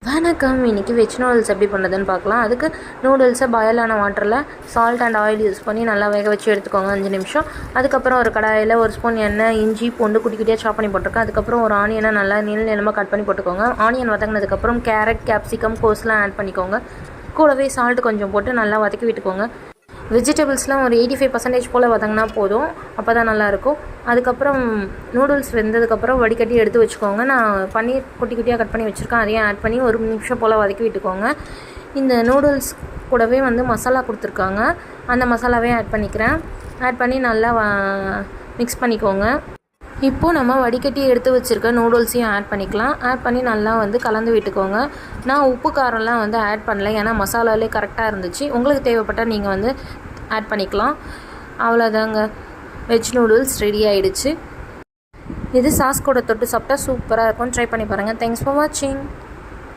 வணக்கம். இன்றைக்கி veg noodles எப்படி பண்ணுறதுன்னு பார்க்கலாம். அதுக்கு நூடுல்ஸை பாயிலான வாட்டரில் சால்ட் அண்ட் ஆயில் யூஸ் பண்ணி நல்லா வேக வச்சு எடுத்துக்கோங்க 5 நிமிஷம். அதுக்கப்புறம் ஒரு கடாயில் 1 ஸ்பூன் எண்ணெய், இஞ்சி பூண்டு குட்டி குட்டியாக சாப் பண்ணி போட்டிருக்கேன். அதுக்கப்புறம் ஒரு ஆனியனை நல்லா நீளமாக கட் பண்ணி போட்டுக்கோங்க. ஆனியன் வதங்கினதுக்கப்புறம் கேரட், கேப்சிகம், கோஸ்லாம் ஆட் பண்ணிக்கோங்க. கூடவே சால்ட் கொஞ்சம் போட்டு நல்லா வதக்கி விட்டுக்கோங்க. வெஜிடபிள்ஸ்லாம் ஒரு 85% போல் வதங்கினா போதும், அப்போ தான் நல்லாயிருக்கும். அதுக்கப்புறம் நூடுல்ஸ் வெந்ததுக்கப்புறம் வடிகட்டி எடுத்து வச்சுக்கோங்க. நான் பன்னீர் குட்டி குட்டியாக கட் பண்ணி வச்சுருக்கேன், அதையும் ஆட் பண்ணி 1 நிமிஷம் போல் வதக்கி விட்டுக்கோங்க. இந்த நூடுல்ஸ் கூடவே மசாலா கொடுத்துருக்காங்க, அந்த மசாலாவையும் ஆட் பண்ணிக்கிறேன். ஆட் பண்ணி நல்லா மிக்ஸ் பண்ணிக்கோங்க. இப்போது நம்ம வடிகட்டி எடுத்து வச்சுருக்க நூடுல்ஸையும் ஆட் பண்ணிக்கலாம். ஆட் பண்ணி நல்லா கலந்து விட்டுக்கோங்க. நான் உப்பு காரம்லாம் ஆட் பண்ணல, ஏன்னா மசாலாலே கரெக்டாக இருந்துச்சு. உங்களுக்கு தேவைப்பட்டால் நீங்கள் ஆட் பண்ணிக்கலாம். அவ்வளோதாங்க, வெஜ் நூடுல்ஸ் ரெடி ஆகிடுச்சு. இது சாஸ் கூட தொட்டு சாப்பிட்டா சூப்பராக இருக்கும். ட்ரை பண்ணி பாருங்கள். தேங்க்ஸ் ஃபார் வாட்சிங்.